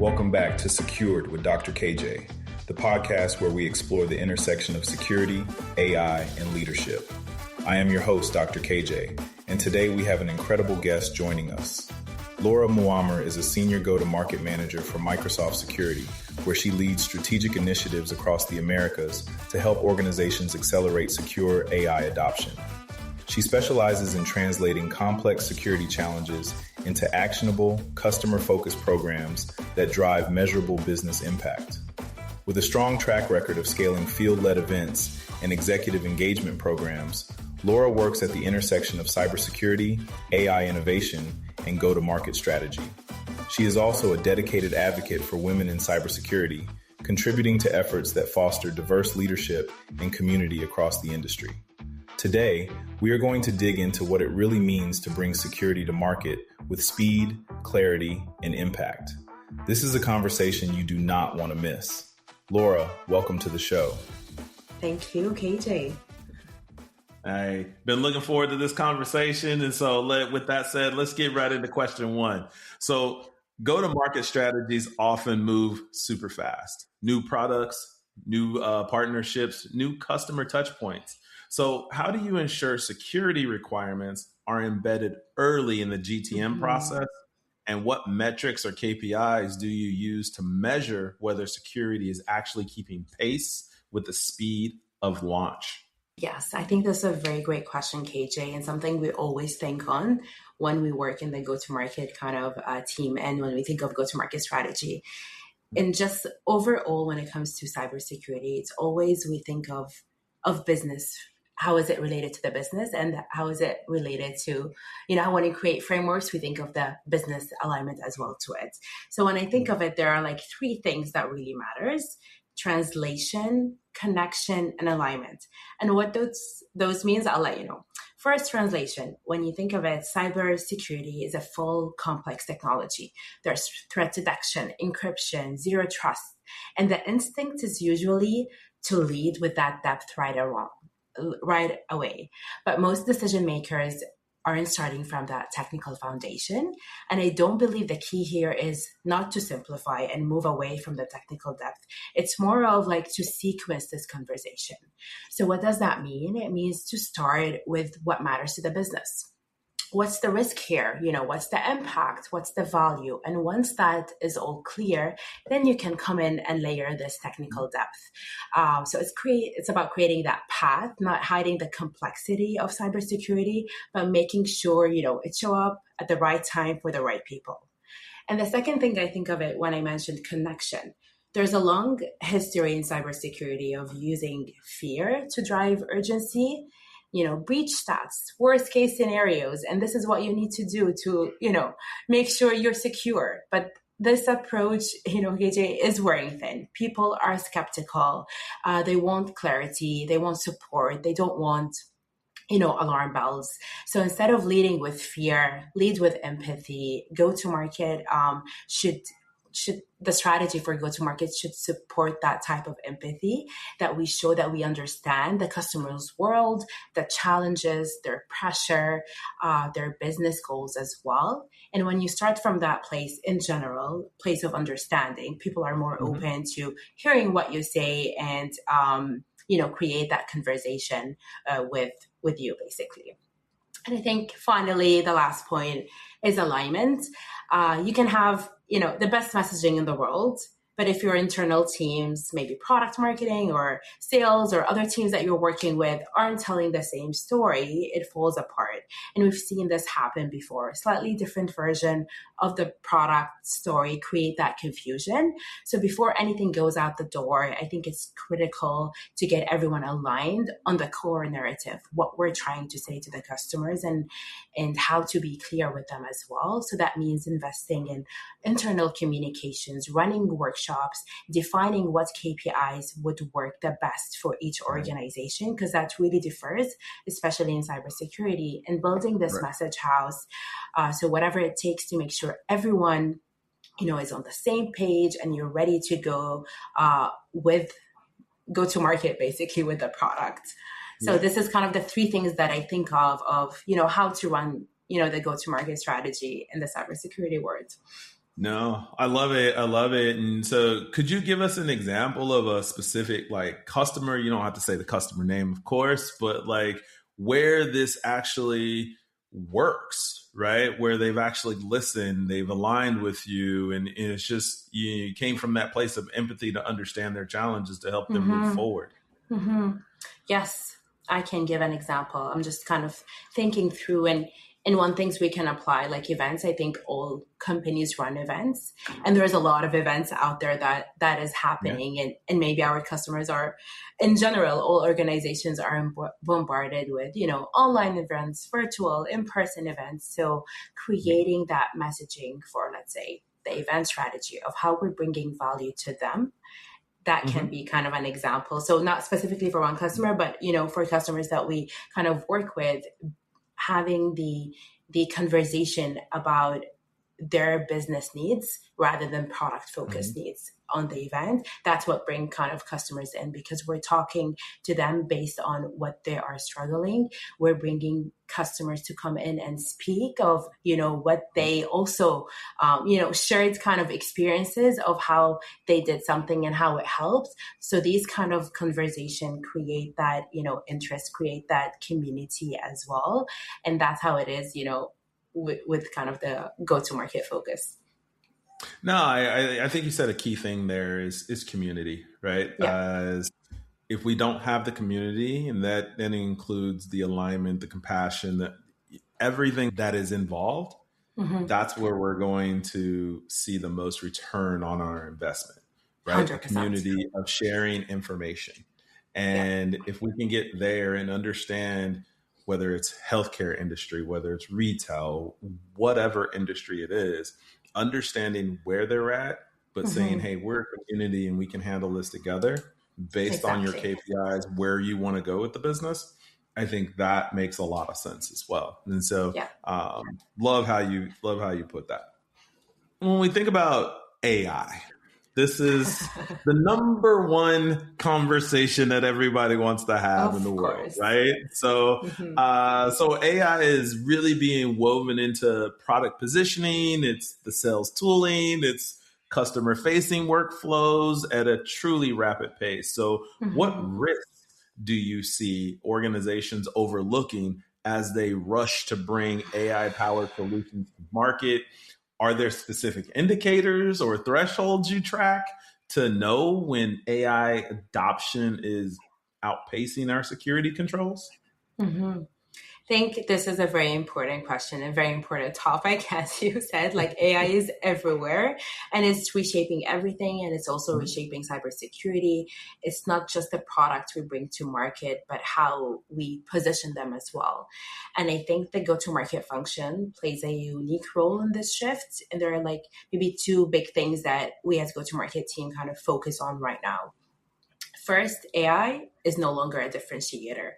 Welcome back to Secured with Dr. KJ, the podcast where we explore the intersection of security, AI, and leadership. I am your host, Dr. KJ, and today we have an incredible guest joining us. Lora Mouammer is a senior go-to-market manager for Microsoft Security, where she leads strategic initiatives across the Americas to help organizations accelerate secure AI adoption. She specializes in translating complex security challenges into actionable, customer-focused programs that drive measurable business impact. With a strong track record of scaling field-led events and executive engagement programs, Lora works at the intersection of cybersecurity, AI innovation, and go-to-market strategy. She is also a dedicated advocate for women in cybersecurity, contributing to efforts that foster diverse leadership and community across the industry. Today, we are going to dig into what it really means to bring security to market with speed, clarity, and impact. This is a conversation you do not want to miss. Lora, welcome to the show. Thank you, KJ. I've been looking forward to this conversation. And so with that said, let's get right into question one. So go-to-market strategies often move super fast. New products, new partnerships, new customer touch points. So how do you ensure security requirements are embedded early in the GTM process? And what metrics or KPIs do you use to measure whether security is actually keeping pace with the speed of launch? Yes, I think that's a very great question, KJ, and something we always think on when we work in the go-to-market kind of team and when we think of go-to-market strategy. And just overall, when it comes to cybersecurity, it's always we think of business. How is it related to the business and how is it related to, when we create frameworks, we think of the business alignment as well to it. So when I think of it, there are like three things that really matters: translation, connection, and alignment. And what those means, I'll let you know. First, translation. When you think of it, cybersecurity is a full complex technology. There's threat detection, encryption, zero trust. And the instinct is usually to lead with that depth right away. But most decision makers aren't starting from that technical foundation. And I don't believe the key here is not to simplify and move away from the technical depth. It's more of like to sequence this conversation. So what does that mean? It means to start with what matters to the business. What's the risk here? What's the impact? What's the value? And once that is all clear, then you can come in and layer this technical depth. So it's about creating that path, not hiding the complexity of cybersecurity, but making sure, it show up at the right time for the right people. And the second thing I think of it when I mentioned connection, there's a long history in cybersecurity of using fear to drive urgency. Breach stats, worst case scenarios. And this is what you need to do to, make sure you're secure. But this approach, KJ, is wearing thin. People are skeptical. They want clarity. They want support. They don't want, alarm bells. So instead of leading with fear, lead with empathy. Go-to-market should the strategy for go-to-market should support that type of empathy, that we show that we understand the customer's world, the challenges, their pressure, their business goals as well. And when you start from that place, in general, place of understanding, people are more open to hearing what you say and, create that conversation with you, basically. And I think finally, the last point is alignment. You can have, the best messaging in the world, but if your internal teams, maybe product marketing or sales or other teams that you're working with aren't telling the same story, it falls apart. And we've seen this happen before. A slightly different version of the product story create that confusion. So before anything goes out the door, I think it's critical to get everyone aligned on the core narrative, what we're trying to say to the customers and how to be clear with them as well. So that means investing in internal communications, running workshops, defining what KPIs would work the best for each organization, because that really differs, especially in cybersecurity, and building this message house. So whatever it takes to make sure everyone, is on the same page and you're ready to go to market basically with the product. So this is kind of the three things that I think of how to run, the go-to-market strategy in the cybersecurity world. No, I love it. I love it. And so could you give us an example of a specific like customer? You don't have to say the customer name, of course, but like where this actually works, right? Where they've actually listened, they've aligned with you, and it's just you came from that place of empathy to understand their challenges to help them move forward. Yes, I can give an example. I'm just kind of thinking through and one things we can apply like events. I think all companies run events and there's a lot of events out there that is happening and maybe our customers are in general, all organizations are bombarded with, online events, virtual, in-person events. So creating that messaging for, let's say, the event strategy of how we're bringing value to them, that can be kind of an example. So not specifically for one customer, but for customers that we kind of work with, having the conversation about their business needs rather than product focused needs on the event. That's what bring kind of customers in, because we're talking to them based on what they are struggling. We're bringing customers to come in and speak of, what they also, shared kind of experiences of how they did something and how it helped. So these kind of conversation create that, interest, create that community as well. And that's how it is, with kind of the go-to-market focus. No, I think you said a key thing there is community, right? Yeah. If we don't have the community, and that then includes the alignment, the compassion, everything that is involved, that's where we're going to see the most return on our investment, right? 100%. A community of sharing information. And if we can get there and understand whether it's healthcare industry, whether it's retail, whatever industry it is, understanding where they're at, but saying, hey, we're a community and we can handle this together based on your KPIs, where you want to go with the business. I think that makes a lot of sense as well. And so love how you put that. When we think about AI, this is the number one conversation that everybody wants to have in the world, right? So, so AI is really being woven into product positioning. It's the sales tooling. It's customer facing workflows at a truly rapid pace. So what risks do you see organizations overlooking as they rush to bring AI powered solutions to market? Are there specific indicators or thresholds you track to know when AI adoption is outpacing our security controls? I think this is a very important question, a very important topic. As you said, like AI is everywhere and it's reshaping everything. And it's also reshaping cybersecurity. It's not just the product we bring to market, but how we position them as well. And I think the go-to-market function plays a unique role in this shift. And there are like maybe two big things that we as go-to-market team kind of focus on right now. First, AI is no longer a differentiator.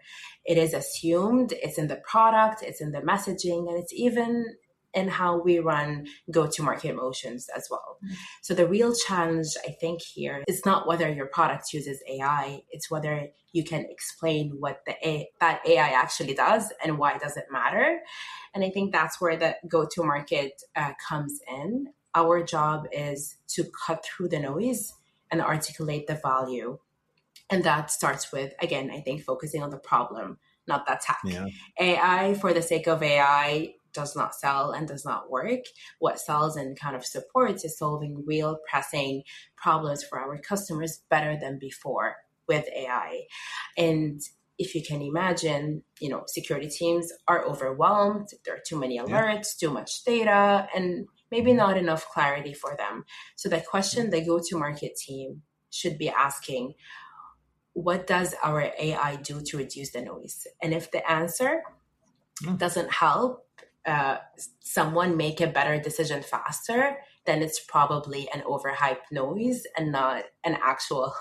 It is assumed, it's in the product, it's in the messaging, and it's even in how we run go-to-market motions as well. So the real challenge, I think, here is not whether your product uses AI, it's whether you can explain what that AI actually does and why does it matter. And I think that's where the go-to-market comes in. Our job is to cut through the noise and articulate the value. And that starts with, again, I think focusing on the problem, not the attack. AI, for the sake of AI, does not sell and does not work. What sells and kind of supports is solving real pressing problems for our customers better than before with AI. And if you can imagine, security teams are overwhelmed. There are too many alerts, too much data, and maybe not enough clarity for them. So the question the go-to-market team should be asking, what does our AI do to reduce the noise? And if the answer doesn't help someone make a better decision faster, then it's probably an overhyped noise and not an actual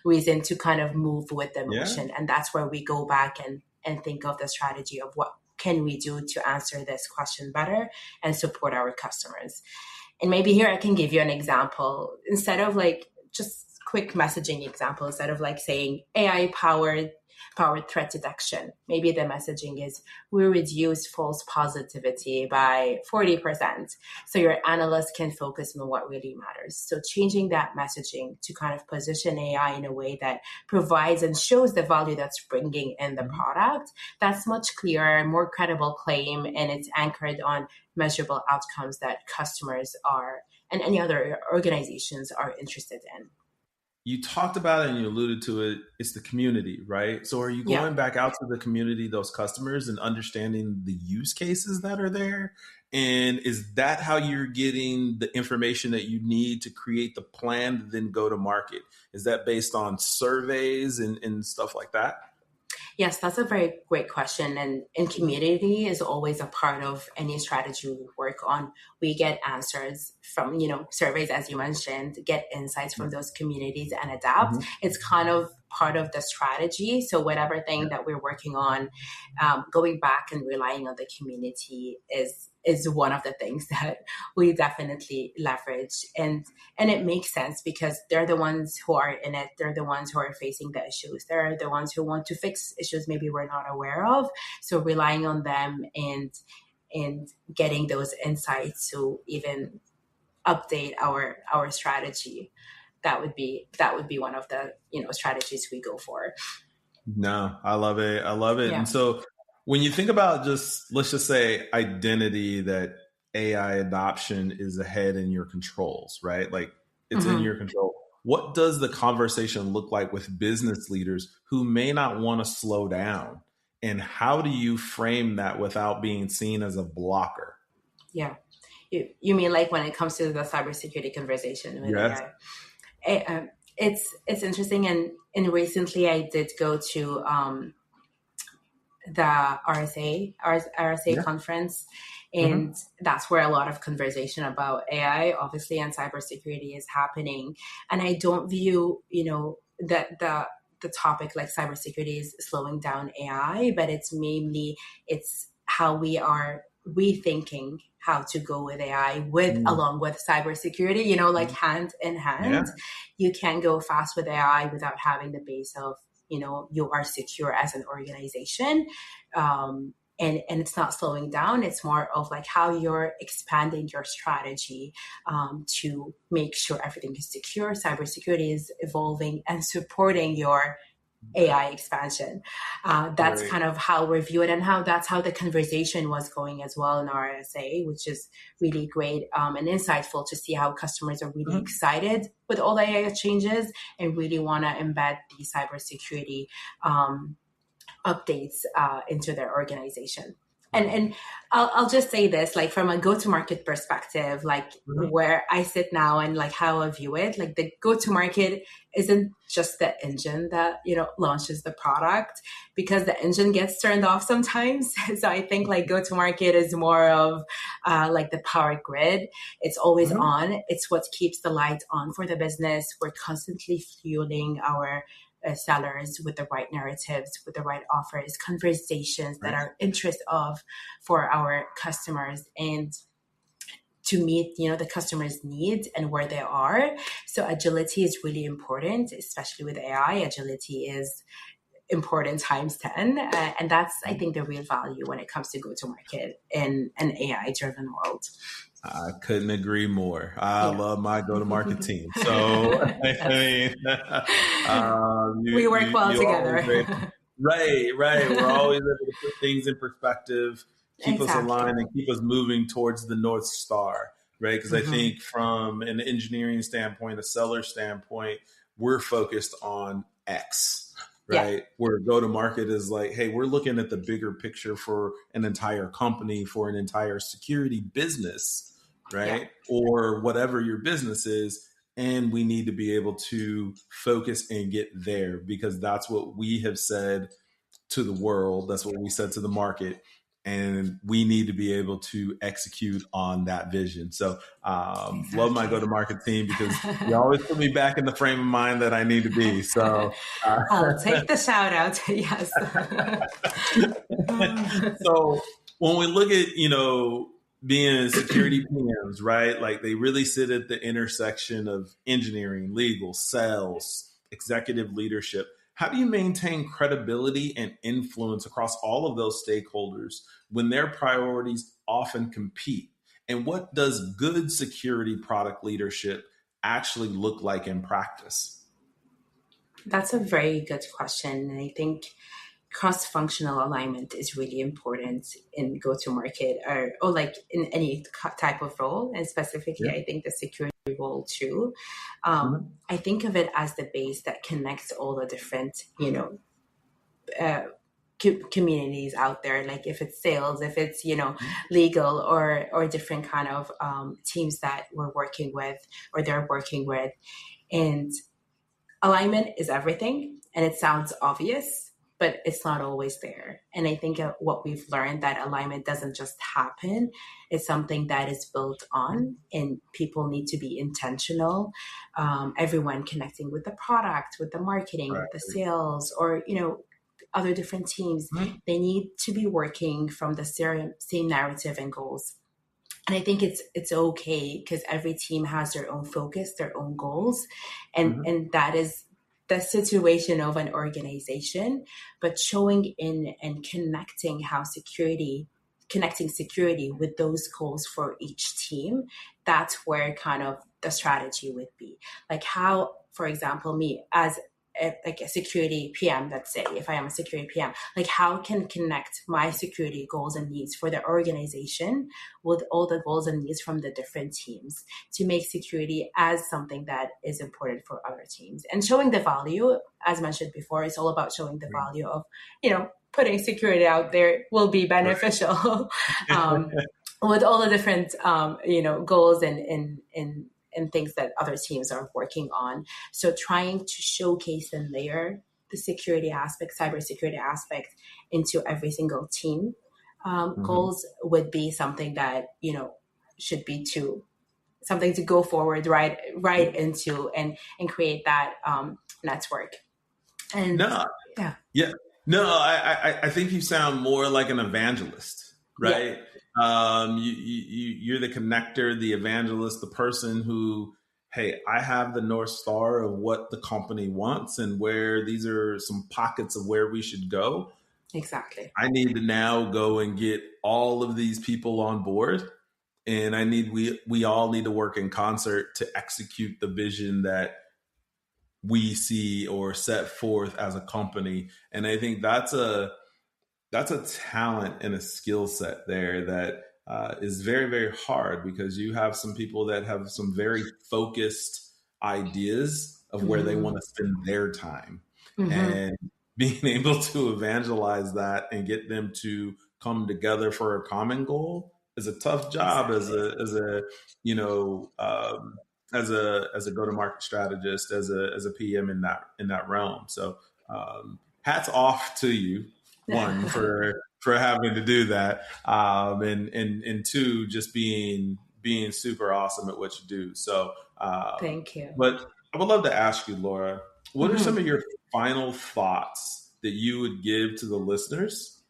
reason to kind of move with the motion. And that's where we go back and think of the strategy of what can we do to answer this question better and support our customers. And maybe here I can give you an example. Instead of like just quick messaging example, instead of like saying AI powered powered threat detection. Maybe the messaging is, we reduced false positivity by 40%. So your analyst can focus on what really matters. So changing that messaging to kind of position AI in a way that provides and shows the value that's bringing in the product, that's much clearer, more credible claim, and it's anchored on measurable outcomes that customers are and any other organizations are interested in. You talked about it and you alluded to it. It's the community, right? So are you going back out to the community, those customers, and understanding the use cases that are there? And is that how you're getting the information that you need to create the plan to then go to market? Is that based on surveys and stuff like that? Yes, that's a very great question. And community is always a part of any strategy we work on. We get answers from, surveys, as you mentioned, get insights from those communities and adapt. It's kind of part of the strategy. So whatever thing that we're working on, going back and relying on the community is one of the things that we definitely leverage. And it makes sense because they're the ones who are in it. They're the ones who are facing the issues. They're the ones who want to fix issues maybe we're not aware of. So relying on them and getting those insights to even update our strategy, that would be one of the strategies we go for. No, I love it. Yeah. And so when you think about let's just say identity, that AI adoption is ahead in your controls, right? Like it's in your control. What does the conversation look like with business leaders who may not want to slow down? And how do you frame that without being seen as a blocker? Yeah. You mean like when it comes to the cybersecurity conversation with AI? It's interesting. And recently I did go to the RSA conference. And that's where a lot of conversation about AI, obviously, and cybersecurity is happening. And I don't view, that the topic like cybersecurity is slowing down AI, but it's how we are rethinking how to go with AI along with cybersecurity, like hand in hand. You can go fast with AI without having the base of, you are secure as an organization. And it's not slowing down. It's more of like how you're expanding your strategy to make sure everything is secure. Cybersecurity is evolving and supporting your AI expansion. That's kind of how we view it, and that's how the conversation was going as well in RSA, which is really great and insightful to see how customers are really excited with all the AI changes and really want to embed the cybersecurity updates into their organization. And I'll just say this, like from a go-to-market perspective, like where I sit now and like how I view it, like the go-to-market isn't just the engine that, launches the product, because the engine gets turned off sometimes. So I think like go-to-market is more of like the power grid. It's always on. It's what keeps the light on for the business. We're constantly fueling our sellers with the right narratives, with the right offers, conversations that are interest of for our customers, and to meet, the customer's needs and where they are. So agility is really important, especially with AI. Agility is important times 10. And that's, I think, the real value when it comes to go-to-market in an AI-driven world. I couldn't agree more. I love my go-to-market team. So, we work well together. Right. We're always able to put things in perspective, keep us aligned, and keep us moving towards the North Star, right? Because I think from an engineering standpoint, a seller standpoint, we're focused on X. Right. Where go-to-market is like, hey, we're looking at the bigger picture for an entire company, for an entire security business, right? Or whatever your business is. And we need to be able to focus and get there, because that's what we have said to the world. That's what we said to the market. And we need to be able to execute on that vision. So love my go-to-market team, because you always put me back in the frame of mind that I need to be. So I'll take the shout out. Yes. So when we look at, being security PMs, right? Like they really sit at the intersection of engineering, legal, sales, executive leadership. How do you maintain credibility and influence across all of those stakeholders when their priorities often compete? And what does good security product leadership actually look like in practice? That's a very good question. And I think cross-functional alignment is really important in go-to-market or like in any type of role. And specifically, I think the security role too. I think of it as the base that connects all the different, communities out there, like if it's sales, if it's legal or different kind of teams that we're working with or they're working with. And alignment is everything, and it sounds obvious, but it's not always there. And I think what we've learned, that alignment doesn't just happen. It's something that is built on, and people need to be intentional. Everyone connecting with the product, with the marketing, with the sales, or other different teams, they need to be working from the same narrative and goals. And I think it's okay because every team has their own focus, their own goals, and that is the situation of an organization. But showing in and connecting connecting security with those goals for each team, that's where kind of the strategy would be. Like how, for example, me as like a security PM, let's say, if I am a security PM, like how can connect my security goals and needs for the organization with all the goals and needs from the different teams to make security as something that is important for other teams. And showing the value, as mentioned before, it's all about showing the value of, putting security out there will be beneficial with all the different, goals and things that other teams are working on. So trying to showcase and layer the security aspect, cybersecurity aspect into every single team goals would be something that, should be something to go forward right into and create that network. And I think you sound more like an evangelist, right? Yeah. You're the connector, the evangelist, the person who, hey, I have the North Star of what the company wants and where these are some pockets of where we should go. Exactly. I need to now go and get all of these people on board. And we all need to work in concert to execute the vision that we see or set forth as a company. And I think that's a talent and a skill set there that is very, very hard, because you have some people that have some very focused ideas of where they want to spend their time, and being able to evangelize that and get them to come together for a common goal is a tough job as a go-to-market strategist, as a PM in that realm. So hats off to you, one, for having to do that, and two, just being super awesome at what you do. So thank you. But I would love to ask you, Lora, what are some of your final thoughts that you would give to the listeners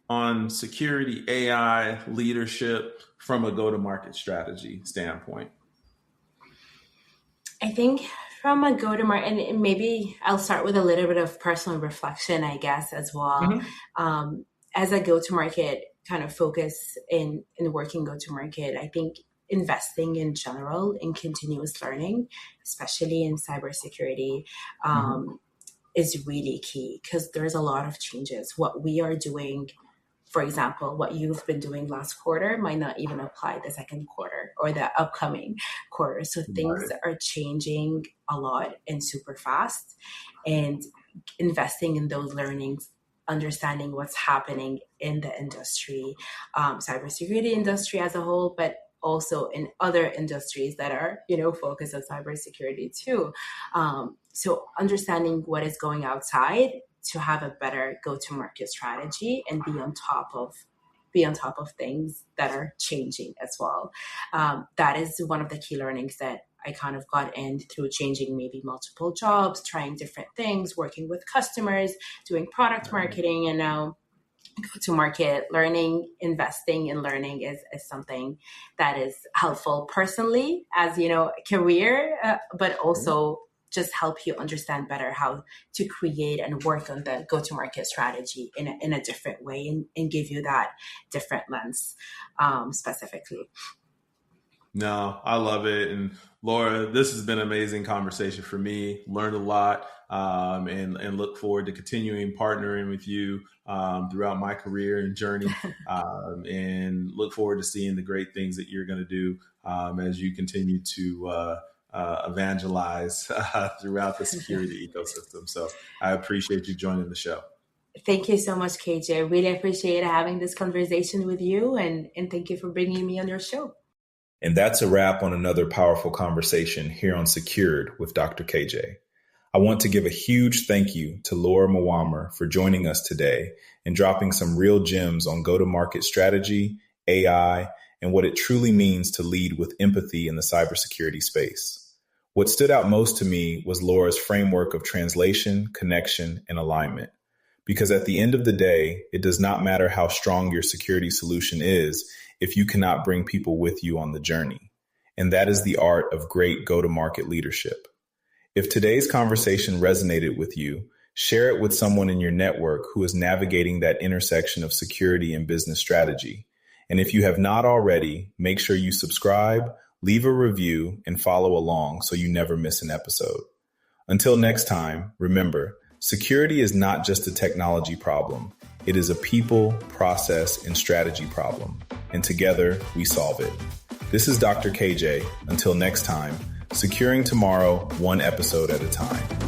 on security, AI, leadership from a go-to-market strategy standpoint? I think from a go-to-market, and maybe I'll start with a little bit of personal reflection, I guess, as well. As a go-to-market kind of focus in working go-to-market, I think investing in general in continuous learning, especially in cybersecurity, is really key, because there's a lot of changes. What we are doing, for example, what you've been doing last quarter might not even apply the second quarter or the upcoming quarter. So things are changing a lot and super fast, and investing in those learnings, understanding what's happening in the industry, cybersecurity industry as a whole, but also in other industries that are, focused on cybersecurity too. So understanding what is going outside to have a better go-to-market strategy and be on top of things that are changing as well. That is one of the key learnings that I kind of got in through changing maybe multiple jobs, trying different things, working with customers, doing product marketing, and now go-to-market. Learning, investing in learning is something that is helpful personally as, career, but also just help you understand better how to create and work on the go-to-market strategy in a different way and give you that different lens specifically. No, I love it. And Lora, this has been an amazing conversation for me. Learned a lot and look forward to continuing partnering with you throughout my career and journey and look forward to seeing the great things that you're going to do as you continue to evangelize throughout the security ecosystem. So I appreciate you joining the show. Thank you so much, KJ. I really appreciate having this conversation with you and thank you for bringing me on your show. And that's a wrap on another powerful conversation here on Secured with Dr. KJ. I want to give a huge thank you to Lora Mouammer for joining us today and dropping some real gems on go-to-market strategy, AI, and what it truly means to lead with empathy in the cybersecurity space. What stood out most to me was Lora's framework of translation, connection, and alignment. Because at the end of the day, it does not matter how strong your security solution is if you cannot bring people with you on the journey. And that is the art of great go-to-market leadership. If today's conversation resonated with you, share it with someone in your network who is navigating that intersection of security and business strategy. And if you have not already, make sure you subscribe, leave a review, and follow along so you never miss an episode. Until next time, remember, security is not just a technology problem. It is a people, process, and strategy problem. And together, we solve it. This is Dr. KJ. Until next time, securing tomorrow, one episode at a time.